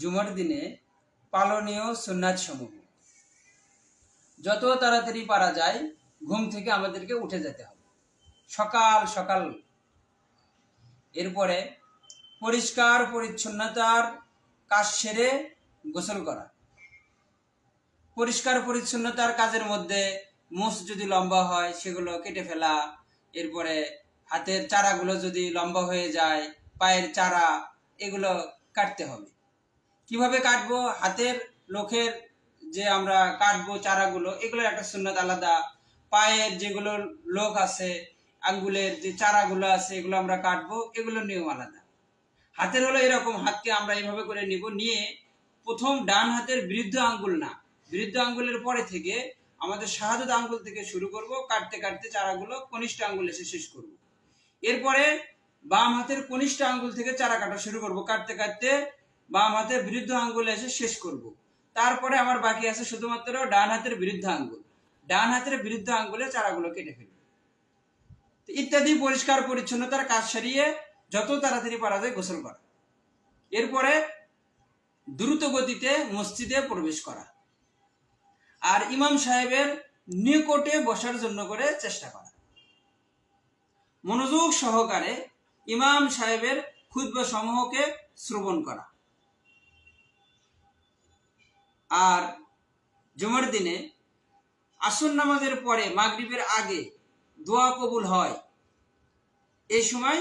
জুমার দিনে পালনীয় সুন্নাত সমূহ। যত তাড়াতাড়ি পারা যায় ঘুম থেকে আমাদেরকে উঠে যেতে হবে সকাল সকাল। এরপরে পরিষ্কার পরিচ্ছন্নতার কাজ সেরে গোসল করা। পরিষ্কার পরিচ্ছন্নতার কাজের মধ্যে মুছ যদি লম্বা হয় সেগুলো কেটে ফেলা। এরপরে হাতের চারাগুলো যদি লম্বা হয়ে যায়, পায়ের চারা এগুলো কাটতে হবে। কিভাবে কাটবো? হাতের নখের যে আমরা কাটবো চারাগুলো, এগুলোর একটা সুন্নাত আলাদা। পায়ের যেগুলো লোক আছে, আঙ্গুলের যে চারাগুলো আছে, এগুলো আমরা কাটবো, এগুলোর নিয়ম আলাদা। হাতের হলো এরকম, হাতকে আমরা এইভাবে করে নিব, নিয়ে প্রথম ডান হাতের বৃদ্ধ আঙ্গুল না, বৃদ্ধ আঙ্গুলের পরে থেকে আমাদের শাহাদত আঙ্গুল থেকে শুরু করব, কাটতে কাটতে চারাগুলো কনিষ্ঠ আঙ্গুল এসে শেষ করব। এরপরে বাম হাতের কনিষ্ঠ আঙ্গুল থেকে চারা কাটা শুরু করব, কাটতে কাটতে বাম হাতের বৃদ্ধ আঙ্গুলে এসে শেষ করব। তারপরে আমার বাকি আছে শুধুমাত্র ডান হাতের বৃদ্ধ আঙ্গুল, ডান হাতের বৃদ্ধ আঙ্গুলে চারাগুলো কেটে ফেলব। ইত্যাদি পরিষ্কার পরিচ্ছন্নতার কাজ সারিয়ে যত তাড়াতাড়ি পারা যায় গোসল করা। এরপরে দ্রুত গতিতে মসজিদে প্রবেশ করা আর ইমাম সাহেবের নিকটে বসার জন্য করে চেষ্টা করা। মনোযোগ সহকারে ইমাম সাহেবের খুতবা সমূহকে শ্রবণ করা। আর জুমার দিনে আসর নামাজের পরে মাগরিবের আগে দোয়া কবুল হয়। এই সময়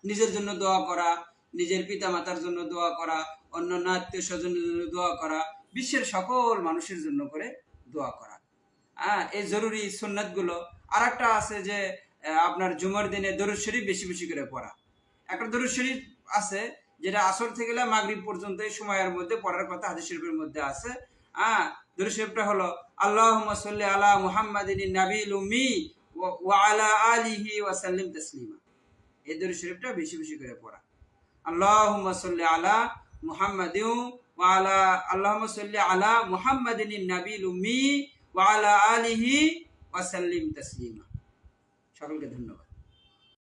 নিজের জন্য দোয়া করা, নিজের পিতা মাতার জন্য দোয়া করা, অন্যান্য আত্মীয় স্বজনের জন্য দোয়া করা, বিশ্বের সকল মানুষের জন্য করে দোয়া করা। এই জরুরি সুন্নাতগুলো। আর একটা আছে যে আপনার জুমার দিনে দরুদ শরীফ বেশি বেশি করে পড়া। একটা দরুদ শরীফ আছে যেটা আসর থেকে মাগরিব পর্যন্ত এই সময়ের মধ্যে পড়ার কথা হাদিস শরীফের মধ্যে আছে। দরুদ শরীফটা হলো আল্লাহুম্মা সাল্লি আলা মুহাম্মাদিন নাবিয়্যিল উম্মি ওয়া আলা আলিহি ওয়া সাল্লিম তাসলিমা। এই দরুদ শরীফটা বেশি বেশি করে পড়া। আল্লাহুম্মা সাল্লি আলা মুহাম্মাদিন ওয়া আলা আল্লাহুম্মা সাল্লি আলা মুহাম্মাদিন নাবিয়্যিল উম্মি ওয়া আলা আলিহি ওয়া সাল্লিম তাসলিমা। সকলকে ধন্যবাদ।